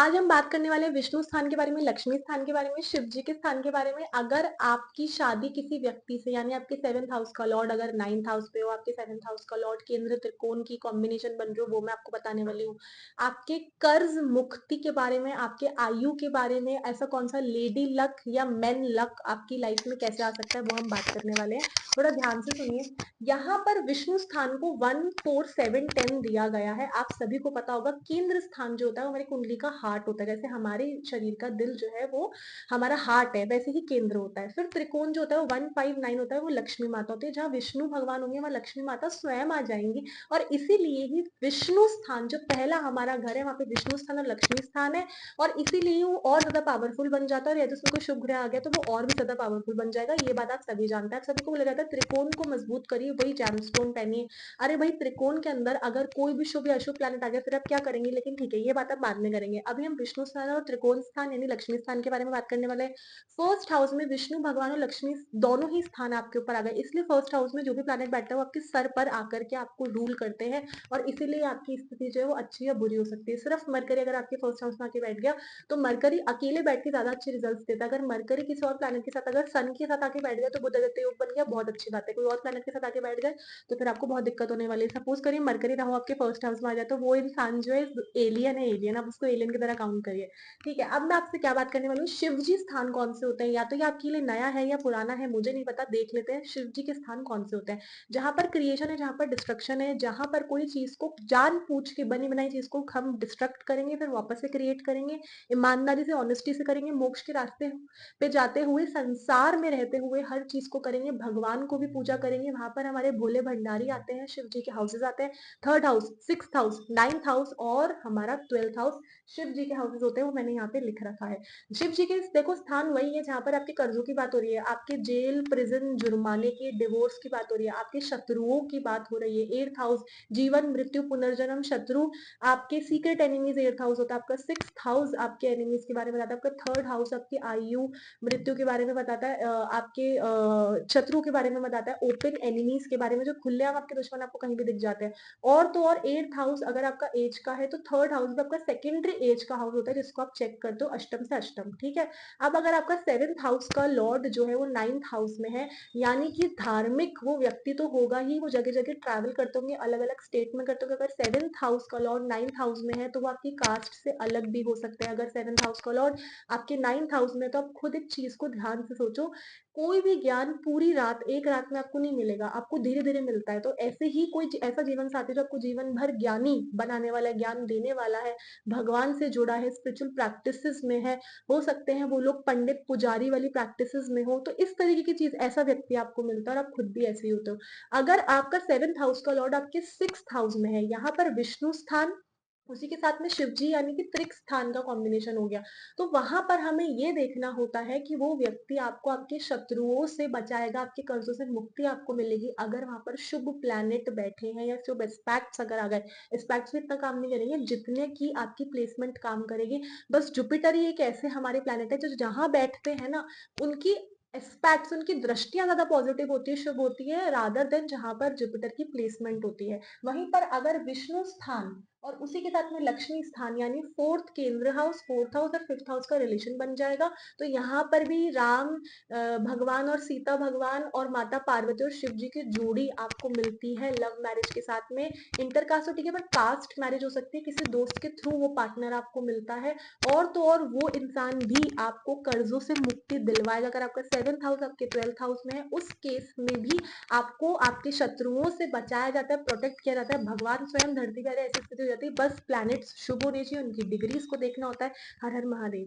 आज हम बात करने वाले हैं विष्णु स्थान के बारे में, लक्ष्मी स्थान के बारे में, शिव जी के स्थान के बारे में। अगर आपकी शादी किसी व्यक्ति से यानी आपके 7th हाउस का लॉर्ड अगर 9th हाउस पे हो, आपके 7th हाउस का लॉर्ड केंद्र त्रिकोण की कॉम्बिनेशन बन रही हो, वो मैं आपको बताने वाली हूँ। आपके कर्ज मुक्ति के बारे में, आपके आयु के बारे में, ऐसा कौन सा लेडी लक या मेन लक आपकी लाइफ में कैसे आ सकता है, वो हम बात करने वाले हैं। थोड़ा ध्यान से सुनिए। यहाँ पर विष्णु स्थान को 1 4 7 10 दिया गया है। आप सभी को पता होगा केंद्र स्थान जो होता है वो हमारी कुंडली का हार्ट होता है। जैसे हमारे शरीर का दिल जो है वो हमारा हार्ट है, वैसे ही केंद्र होता है। फिर त्रिकोण जो होता है वो 1 5 9 होता है, वो लक्ष्मी माता होती है। जहाँ विष्णु भगवान होंगे वहां लक्ष्मी माता स्वयं आ जाएंगी। और इसीलिए ही विष्णु स्थान जो पहला हमारा घर है वहां पे विष्णु स्थान और लक्ष्मी स्थान है। और इसीलिए वो और ज्यादा पावरफुल बन जाता है। और यदि उसमें कोई शुभ ग्रह आ गया तो वो और भी ज्यादा पावरफुल बन जाएगा। ये बात आप सभी जानते हैं। आप सभी को बोला जाता है त्रिकोण को मजबूत करिए, वही जैमस्टोन पहनिए। अरे भाई, त्रिकोण के अंदर अगर कोई भी शुभ या अशुभ प्लैनेट आ गया फिर आप क्या करेंगे? लेकिन ठीक है, ये बात आप बाद में करेंगे। अभी हम विष्णु स्थान और त्रिकोण स्थान यानी लक्ष्मी स्थान के बारे में बात करने वाले हैं। फर्स्ट हाउस में विष्णु भगवान और लक्ष्मी दोनों ही स्थान आपके ऊपर आ गए। इसलिए फर्स्ट हाउस में जो भी प्लैनेट बैठता है वो आपके सर पर आकर के आपको रूल करते हैं। और इसीलिए आपकी स्थिति जो है वो अच्छी या बुरी हो सकती है। सिर्फ मरकरी अगर आपके फर्स्ट हाउस में आके बैठ गया तो मरकरी अकेले बैठ के ज्यादा अच्छे रिजल्ट देता है। अगर मरकरी किसी और प्लैनेट के साथ, अगर सन के साथ आके बैठ गया तो बुध आदित्य योग बन गया, बहुत अच्छी बात है। कोई और प्लैनेट के साथ आके बैठ गए तो फिर आपको बहुत दिक्कत होने वाली है। सपोज करिए मरकरी राहु आपके फर्स्ट हाउस में आ जाए तो वो इंसान जो है एलियन है, एलियन आप उसको एलियन की तरह काउंट करिए। ठीक है, अब मैं आपसे क्या बात करने वाली हूँ, शिव जी स्थान कौन से होते हैं? या तो ये आपके लिए नया है या पुराना है, मुझे नहीं पता। देख लेते हैं शिव जी के स्थान कौन से होते हैं। जहां पर क्रिएशन है, जहां पर डिस्ट्रक्शन है, जहां पर कोई चीज को जान पूछ के बनी बनाई चीज को हम डिस्ट्रक्ट करेंगे फिर वापस से क्रिएट करेंगे, ईमानदारी से ऑनेस्टी से करेंगे, मोक्ष के रास्ते पे जाते हुए, संसार में रहते हुए हर चीज को करेंगे, भगवान को भी पूजा करेंगे। वहां पर हमारे भोले भंडारी आते हैं, शिव जी के हाउसेस आते हैं। 3rd house, 6th house, 9th house और हमारा 12th हाउस शिव जी के हाउसेस होते हैं। वो मैंने यहाँ पे लिख रखा है। शिव जी के देखो स्थान वही है जहां पर आपके कर्जों की बात हो रही है, आपके जेल प्रिजन जुर्माने की, डिवोर्स की बात हो रही है, आपके शत्रुओं की बात हो रही है। 8th हाउस जीवन मृत्यु पुनर्जन्म शत्रु, आपके सीक्रेट एनिमीज 8th हाउस होता है आपका। 6th हाउस आपके एनिमीज के बारे में बताता है आपका। 3rd हाउस आपकी आयु मृत्यु के बारे में बताता है, आपके शत्रु के बारे में बताता है, ओपन एनिमीज के बारे में, जो खुलेआम आपके दुश्मन आपको कहीं भी दिख जाते हैं। और तो और 8th हाउस अगर आपका एज का है तो 3rd हाउस भी आपका सेकेंडरी एज का हाउस होता है, जिसको आप चेक करते हो अष्टम से अष्टम। ठीक है, अब अगर आपका 7th हाउस का लॉर्ड जो है वो 9th हाउस में है, यानी कि धार्मिक वो व्यक्ति तो होगा ही, वो जगह जगह ट्रैवल करते होंगे, अलग अलग स्टेट में करते होंगे। अगर 7th हाउस का लॉर्ड 9th हाउस में है तो वो आपकी कास्ट से अलग भी हो सकते हैं। अगर 7th हाउस का लॉर्ड आपके 9th हाउस में, तो आप खुद एक चीज को ध्यान से सोचो, कोई भी ज्ञान पूरी रात एक रात में आपको नहीं मिलेगा, आपको धीरे धीरे मिलता है। तो ऐसे ही कोई ऐसा जीवन साथी जो आपको जीवन भर ज्ञानी बनाने वाला है, ज्ञान देने वाला है, भगवान से जुड़ा है, स्पिरिचुअल प्रैक्टिसेस में है, हो सकते हैं वो लोग पंडित पुजारी वाली प्रैक्टिसेस में हो, तो इस तरीके की चीज ऐसा व्यक्ति आपको मिलता है। और आप खुद भी ऐसे ही होते हो। अगर आपका 7th हाउस का लॉर्ड आपके 6th हाउस में है, यहाँ पर विष्णु स्थान, उसी के साथ में शिव जी यानी कि त्रिक स्थान का कॉम्बिनेशन हो गया। तो वहां पर हमें ये देखना होता है कि वो व्यक्ति आपको आपके शत्रुओं से बचाएगा, आपके कर्जों से मुक्ति आपको मिलेगी अगर वहां पर शुभ प्लैनेट बैठे हैं या शुभ एस्पेक्ट्स अगर आ गए। एस्पेक्ट्स भी इतना काम नहीं करेंगे जितने की आपकी प्लेसमेंट काम करेगी। बस जुपिटर ही एक ऐसे हमारे प्लैनेट है जो जहां बैठते हैं ना, उनकी एस्पेक्ट्स, उनकी दृष्टियां ज्यादा पॉजिटिव होती है, शुभ होती है, रादर देन जहां पर जुपिटर की प्लेसमेंट होती है। वहीं पर अगर विष्णु स्थान और उसी के साथ में लक्ष्मी स्थान यानी 4th केंद्र हाउस, 4th हाउस और 5th हाउस का रिलेशन बन जाएगा, तो यहाँ पर भी राम भगवान और सीता भगवान और माता पार्वती और शिव जी की जोड़ी आपको मिलती है लव मैरिज के साथ में। इंटरकास्ट तो ठीक है, बट कास्ट मैरिज हो सकती है, किसी दोस्त के थ्रू वो पार्टनर आपको मिलता है। और तो और वो इंसान भी आपको कर्जों से मुक्ति दिलवाएगा। अगर आपका 7th हाउस आपके 12th हाउस में है, उस केस में भी आपको आपके शत्रुओं से बचाया जाता है, प्रोटेक्ट किया जाता है। भगवान स्वयं धरती पर ऐसी स्थिति हो जाती है, बस प्लैनेट्स शुभ होने चाहिए, उनकी डिग्रीज को देखना होता है। हर हर महादेव।